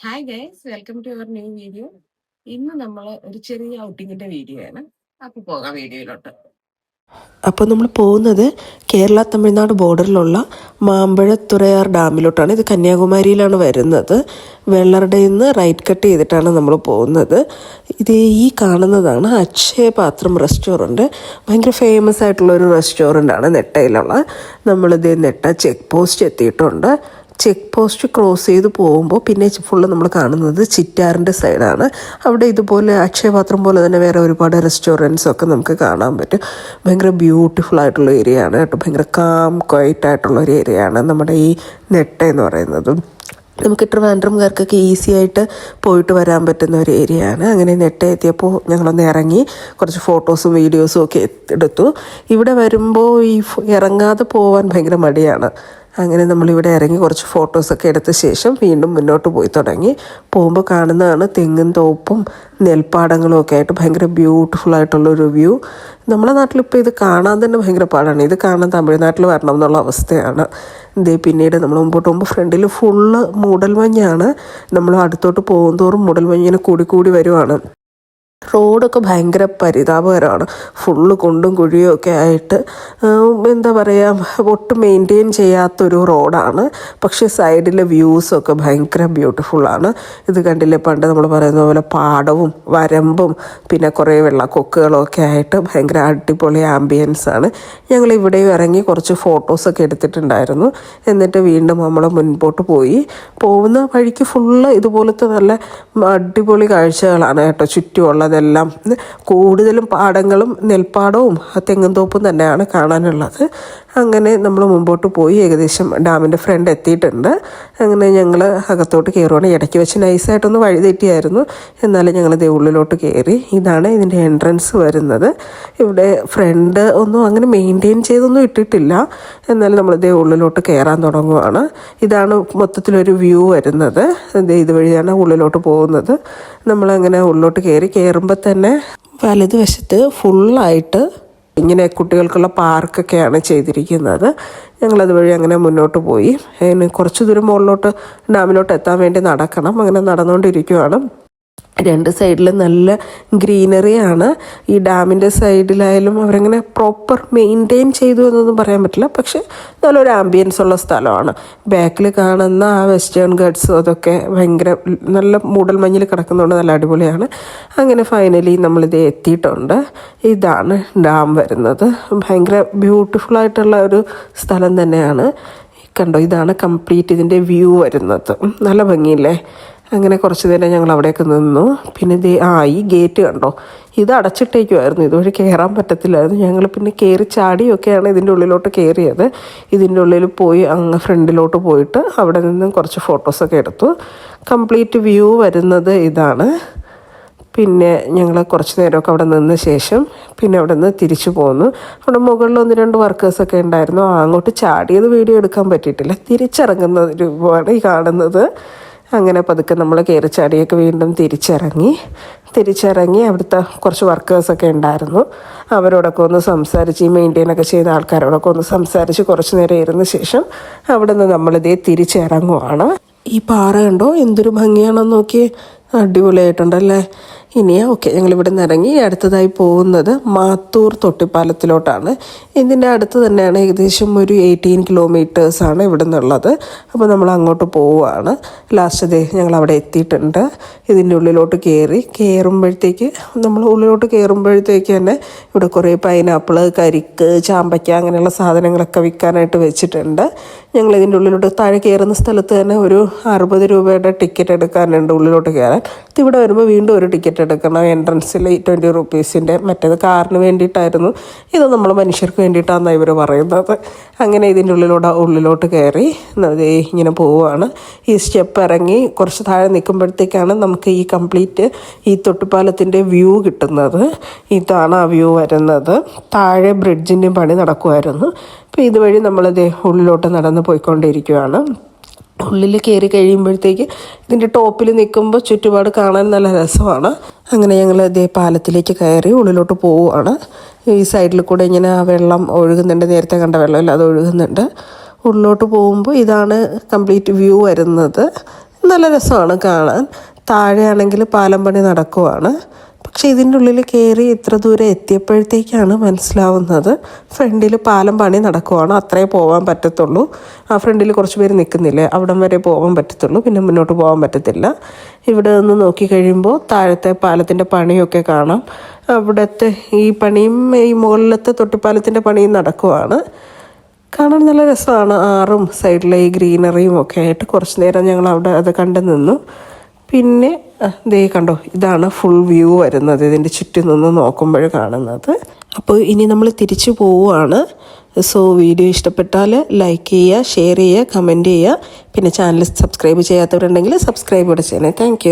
Hi guys welcome to your new video. ഇന്ന് നമ്മൾ ഒരു ചെറിയ ഔട്ടിങ്ങിന്റെ വീഡിയോ ആണ്. അപ്പൊ പോകാം വീഡിയോയിലോട്ട്. അപ്പോൾ നമ്മൾ പോകുന്നത് കേരള തമിഴ്നാട് ബോർഡറിലുള്ള മാമ്പഴത്തുറയാർ ഡാമിലോട്ടാണ്. ഇത് കന്യാകുമാരിയിലാണ് വരുന്നത്. വെള്ളറുടെ നിന്ന് റൈറ്റ് കട്ട് ചെയ്തിട്ടാണ് നമ്മൾ പോകുന്നത്. ഇത് ഈ കാണുന്നതാണ് അക്ഷയപാത്രം റെസ്റ്റോറൻറ്റ്. ഭയങ്കര ഫേമസ് ആയിട്ടുള്ളൊരു റെസ്റ്റോറൻ്റാണ് നെട്ടയിലുള്ള. നമ്മളിത് നെട്ട ചെക്ക് പോസ്റ്റ് എത്തിയിട്ടുണ്ട്. ചെക്ക് പോസ്റ്റ് ക്രോസ് ചെയ്ത് പോകുമ്പോൾ പിന്നെ ഫുള്ള് നമ്മൾ കാണുന്നത് ചിറ്റാറിൻ്റെ സൈഡാണ്. അവിടെ ഇതുപോലെ അക്ഷയപാത്രം പോലെ തന്നെ വേറെ ഒരുപാട് റെസ്റ്റോറൻറ്റ്സൊക്കെ നമുക്ക് കാണാൻ പറ്റും. ഭയങ്കര ബ്യൂട്ടിഫുൾ ആയിട്ടുള്ള ഏരിയ ആണ് കേട്ടോ. ഭയങ്കര കാം ക്വയറ്റ് ആയിട്ടുള്ള ഒരു ഏരിയ ആണ് നമ്മുടെ ഈ നെട്ട എന്ന് പറയുന്നത്. നമുക്ക് ട്രിവാൻഡ്രംകാർക്കൊക്കെ ഈസി ആയിട്ട് പോയിട്ട് വരാൻ പറ്റുന്ന ഒരു ഏരിയ ആണ്. അങ്ങനെ നെട്ട എത്തിയപ്പോൾ ഞങ്ങളൊന്ന് ഇറങ്ങി കുറച്ച് ഫോട്ടോസും വീഡിയോസും ഒക്കെ എടുത്തു. ഇവിടെ വരുമ്പോൾ ഇറങ്ങാതെ പോകാൻ ഭയങ്കര മടിയാണ്. അങ്ങനെ നമ്മളിവിടെ ഇറങ്ങി കുറച്ച് ഫോട്ടോസൊക്കെ എടുത്ത ശേഷം വീണ്ടും മുന്നോട്ട് പോയി തുടങ്ങി. പോകുമ്പോൾ കാണുന്നതാണ് തെങ്ങും തോപ്പും നെൽപ്പാടങ്ങളും ഒക്കെ ആയിട്ട് ഭയങ്കര ബ്യൂട്ടിഫുൾ ആയിട്ടുള്ളൊരു വ്യൂ. നമ്മുടെ നാട്ടിലിപ്പോൾ ഇത് കാണാൻ തന്നെ ഭയങ്കര പാടാണ്. ഇത് കാണാൻ തമിഴ്നാട്ടിൽ വരണം എന്നുള്ള അവസ്ഥയാണ്. പിന്നീട് നമ്മൾ മുമ്പോട്ട് പോകുമ്പോൾ ഫ്രണ്ടിൽ ഫുള്ള് മൂടൽമഞ്ഞാണ്. നമ്മൾ അടുത്തോട്ട് പോകുന്തോറും മൂടൽമഞ്ഞിനെ കൂടി വരുവാണ്. റോഡൊക്കെ ഭയങ്കര പരിതാപകരമാണ്. ഫുള്ള് കുണ്ടും കുഴിയും ഒക്കെ ആയിട്ട് എന്താ പറയുക, ഒട്ടും മെയിൻറ്റെയിൻ ചെയ്യാത്തൊരു റോഡാണ്. പക്ഷേ സൈഡിലെ വ്യൂസൊക്കെ ഭയങ്കര ബ്യൂട്ടിഫുള്ളാണ്. ഇത് കണ്ടില്ലേ, പണ്ട് നമ്മൾ പറയുന്ന പോലെ പാടവും വരമ്പും പിന്നെ കുറേ വെള്ളക്കൊക്കുകളും ഒക്കെ ആയിട്ട് ഭയങ്കര അടിപൊളി ആംബിയൻസാണ്. ഞങ്ങൾ ഇവിടെയും ഇറങ്ങി കുറച്ച് ഫോട്ടോസൊക്കെ എടുത്തിട്ടുണ്ടായിരുന്നു. എന്നിട്ട് വീണ്ടും നമ്മൾ മുൻപോട്ട് പോയി. പോകുന്ന വഴിക്ക് ഫുള്ള് ഇതുപോലത്തെ നല്ല അടിപൊളി കാഴ്ചകളാണ് കേട്ടോ ചുറ്റുമുള്ളത്. എല്ലാം കൂടുതലും പാടങ്ങളും നെൽപ്പാടവും തെങ്ങുംതോപ്പും തന്നെയാണ് കാണാനുള്ളത്. അങ്ങനെ നമ്മൾ മുമ്പോട്ട് പോയി ഏകദേശം ഡാമിൻ്റെ ഫ്രണ്ട് എത്തിയിട്ടുണ്ട്. അങ്ങനെ ഞങ്ങൾ അകത്തോട്ട് കയറുവാണ്. ഇടയ്ക്ക് വെച്ച് നൈസായിട്ടൊന്ന് വഴി തെറ്റിയായിരുന്നു. എന്നാലും ഞങ്ങളിത് ഉള്ളിലോട്ട് കയറി. ഇതാണ് ഇതിൻ്റെ എൻട്രൻസ് വരുന്നത്. ഇവിടെ ഫ്രണ്ട് ഒന്നും അങ്ങനെ മെയിൻറ്റെയിൻ ചെയ്തൊന്നും ഇട്ടിട്ടില്ല. എന്നാലും നമ്മളിതേ ഉള്ളിലോട്ട് കയറാൻ തുടങ്ങുവാണ്. ഇതാണ് മൊത്തത്തിലൊരു വ്യൂ വരുന്നത്. ഇതുവഴിയാണ് ഉള്ളിലോട്ട് പോകുന്നത്. നമ്മളങ്ങനെ ഉള്ളിലോട്ട് കയറുമ്പോൾ തന്നെ വലതുവശത്ത് ഫുള്ളായിട്ട് ഇങ്ങനെ കുട്ടികൾക്കുള്ള പാർക്കൊക്കെയാണ് ചെയ്തിരിക്കുന്നത്. ഞങ്ങളതുവഴി അങ്ങനെ മുന്നോട്ട് പോയി. അതിന് കുറച്ച് ദൂരം മുകളിലോട്ട് ഡാമിലോട്ട് എത്താൻ വേണ്ടി നടക്കണം. അങ്ങനെ നടന്നുകൊണ്ടിരിക്കുകയാണ്. രണ്ട് സൈഡിൽ നല്ല ഗ്രീനറിയാണ്. ഈ ഡാമിൻ്റെ സൈഡിലായാലും അവരങ്ങനെ പ്രോപ്പർ മെയിൻറ്റെയിൻ ചെയ്തു എന്നൊന്നും പറയാൻ പറ്റില്ല. പക്ഷെ നല്ലൊരു ആംബിയൻസ് ഉള്ള സ്ഥലമാണ്. ബാക്കിൽ കാണുന്ന ആ വെസ്റ്റേൺ ഗട്ട്സും അതൊക്കെ ഭയങ്കര നല്ല മൂടൽമഞ്ഞിൽ കിടക്കുന്നതുകൊണ്ട് നല്ല അടിപൊളിയാണ്. അങ്ങനെ ഫൈനലി നമ്മളിത് എത്തിയിട്ടുണ്ട്. ഇതാണ് ഡാം വരുന്നത്. ഭയങ്കര ബ്യൂട്ടിഫുള്ളായിട്ടുള്ള ഒരു സ്ഥലം തന്നെയാണ്. കണ്ടോ, ഇതാണ് കംപ്ലീറ്റ് ഇതിൻ്റെ വ്യൂ വരുന്നത്. നല്ല ഭംഗിയില്ലേ. അങ്ങനെ കുറച്ച് നേരം ഞങ്ങൾ അവിടെയൊക്കെ നിന്നു. പിന്നെ ഈ ഗേറ്റ് കണ്ടോ, ഇത് അടച്ചിട്ടേക്കുമായിരുന്നു. ഇതുവഴി കയറാൻ പറ്റത്തില്ലായിരുന്നു. ഞങ്ങൾ പിന്നെ കയറി ചാടിയൊക്കെയാണ് ഇതിൻ്റെ ഉള്ളിലോട്ട് കയറിയത്. ഇതിൻ്റെ ഉള്ളിൽ പോയി അങ്ങ് ഫ്രണ്ടിലോട്ട് പോയിട്ട് അവിടെ നിന്നും കുറച്ച് ഫോട്ടോസൊക്കെ എടുത്തു. കംപ്ലീറ്റ് വ്യൂ വരുന്നത് ഇതാണ്. പിന്നെ ഞങ്ങൾ കുറച്ച് നേരമൊക്കെ അവിടെ നിന്ന ശേഷം പിന്നെ അവിടെ നിന്ന് തിരിച്ചു പോന്നു. അവിടെ മുകളിൽ 1-2 വർക്കേഴ്സൊക്കെ ഉണ്ടായിരുന്നു. അങ്ങോട്ട് ചാടിയത് വീഡിയോ എടുക്കാൻ പറ്റിയിട്ടില്ല. തിരിച്ചിറങ്ങുന്ന രൂപമാണ് ഈ കാണുന്നത്. അങ്ങനെ പതുക്കെ നമ്മൾ കയറിച്ചാടിയൊക്കെ വീണ്ടും തിരിച്ചിറങ്ങി അവിടുത്തെ കുറച്ച് വർക്കേഴ്സൊക്കെ ഉണ്ടായിരുന്നു. അവരോടൊക്കെ ഒന്ന് സംസാരിച്ച്, ഈ മെയിൻറ്റെയിനൊക്കെ ചെയ്ത ആൾക്കാരോടൊക്കെ ഒന്ന് സംസാരിച്ച് കുറച്ച് നേരം ഇരുന്ന ശേഷം അവിടെ നിന്ന് നമ്മളിതേ തിരിച്ചിറങ്ങുവാണ്. ഈ പാറ കണ്ടോ, എന്തൊരു ഭംഗിയാണെന്ന് നോക്കിയേ. അടിപൊളിയായിട്ടുണ്ടല്ലേ. ഓക്കെ, ഞങ്ങളിവിടെ നിന്ന് ഇറങ്ങി അടുത്തതായി പോകുന്നത് മാത്തൂർ തൊട്ടിപ്പാലത്തിലോട്ടാണ്. ഇതിൻ്റെ അടുത്ത് തന്നെയാണ്. ഏകദേശം ഒരു 18 കിലോമീറ്റേഴ്സാണ് ഇവിടെ നിന്നുള്ളത്. അപ്പോൾ നമ്മൾ അങ്ങോട്ട് പോവുകയാണ്. ലാസ്റ്റ് ഞങ്ങൾ അവിടെ എത്തിയിട്ടുണ്ട്. ഇതിൻ്റെ ഉള്ളിലോട്ട് കയറുമ്പോഴത്തേക്ക് തന്നെ ഇവിടെ കുറേ പൈനാപ്പിൾ, കരിക്ക്, ചാമ്പയ്ക്ക അങ്ങനെയുള്ള സാധനങ്ങളൊക്കെ വിൽക്കാനായിട്ട് വെച്ചിട്ടുണ്ട്. ഞങ്ങൾ ഇതിൻ്റെ ഉള്ളിലോട്ട് താഴെ കയറുന്ന സ്ഥലത്ത് തന്നെ ഒരു 60 രൂപയുടെ ടിക്കറ്റ് എടുക്കാനുണ്ട് ഉള്ളിലോട്ട് കയറാൻ. ഇവിടെ വരുമ്പോൾ വീണ്ടും ഒരു ടിക്കറ്റ് എടുക്കണം. എൻട്രൻസിൽ 20 റുപ്പീസിൻ്റെ. മറ്റേത് കാറിന് വേണ്ടിയിട്ടായിരുന്നു, ഇത് നമ്മൾ മനുഷ്യർക്ക് വേണ്ടിയിട്ടാണെന്നാണ് ഇവർ പറയുന്നത്. അങ്ങനെ ഇതിൻ്റെ ഉള്ളിലോട്ട് കയറി ഇങ്ങനെ പോവുകയാണ്. ഈ സ്റ്റെപ്പ് ഇറങ്ങി കുറച്ച് താഴെ നിൽക്കുമ്പോഴത്തേക്കാണ് നമുക്ക് ഈ കംപ്ലീറ്റ് ഈ തൊട്ടിപ്പാലത്തിൻ്റെ വ്യൂ കിട്ടുന്നത്. ഇതാണ് ആ വ്യൂ വരുന്നത്. താഴെ ബ്രിഡ്ജിൻ്റെയും പണി നടക്കുമായിരുന്നു. അപ്പോൾ ഇതുവഴി നമ്മളിത് ഉള്ളിലോട്ട് നടന്ന് പോയിക്കൊണ്ടിരിക്കുകയാണ്. ഉള്ളിൽ കയറി കഴിയുമ്പോഴത്തേക്ക് ഇതിൻ്റെ ടോപ്പിൽ നിൽക്കുമ്പോൾ ചുറ്റുപാട് കാണാൻ നല്ല രസമാണ്. അങ്ങനെ ഞങ്ങൾ പാലത്തിലേക്ക് കയറി ഉള്ളിലോട്ട് പോവുകയാണ്. ഈ സൈഡിൽ കൂടെ ഇങ്ങനെ വെള്ളം ഒഴുകുന്നുണ്ട്. നേരത്തെ കണ്ട വെള്ളമില്ല, അത് ഒഴുകുന്നുണ്ട്. ഉള്ളിലോട്ട് പോകുമ്പോൾ ഇതാണ് കംപ്ലീറ്റ് വ്യൂ വരുന്നത്. നല്ല രസമാണ് കാണാൻ. താഴെയാണെങ്കിൽ പാലം പണി നടക്കുവാണ്. പക്ഷേ ഇതിൻ്റെ ഉള്ളിൽ കയറി ഇത്ര ദൂരം എത്തിയപ്പോഴത്തേക്കാണ് മനസ്സിലാവുന്നത് ഫ്രണ്ടിൽ പാലം പണി നടക്കുവാണ്. അത്രേ പോകാൻ പറ്റത്തുള്ളൂ. ആ ഫ്രണ്ടിൽ കുറച്ച് പേര് നിൽക്കുന്നില്ലേ, അവിടം വരെ പോകാൻ പറ്റത്തുള്ളൂ, പിന്നെ മുന്നോട്ട് പോകാൻ പറ്റത്തില്ല. ഇവിടെ നിന്ന് നോക്കിക്കഴിയുമ്പോൾ താഴത്തെ പാലത്തിൻ്റെ പണിയൊക്കെ കാണാം. അവിടുത്തെ ഈ പണിയും ഈ മുകളിലത്തെ തൊട്ടിപ്പാലത്തിൻ്റെ പണിയും നടക്കുവാണ്. കാണാൻ നല്ല രസമാണ്. ആറും സൈഡിലെ ഈ ഗ്രീനറിയും ഒക്കെ ആയിട്ട് കുറച്ച് നേരം ഞങ്ങൾ അവിടെ അത് കണ്ടു നിന്നു. പിന്നെ ദേ കണ്ടോ, ഇതാണ് ഫുൾ വ്യൂ വരുന്നത്, ഇതിൻ്റെ ചുറ്റും നിന്ന് നോക്കുമ്പോൾ കാണുന്നത്. അപ്പോൾ ഇനി നമ്മൾ തിരിച്ചു പോവുകയാണ്. സോ വീഡിയോ ഇഷ്ടപ്പെട്ടാൽ ലൈക്ക് ചെയ്യുക, ഷെയർ ചെയ്യുക, കമൻറ്റ് ചെയ്യുക. പിന്നെ ചാനൽ സബ്സ്ക്രൈബ് ചെയ്യാത്തവരുണ്ടെങ്കിൽ സബ്സ്ക്രൈബ് കൂടെ ചെയ്യണേ. താങ്ക്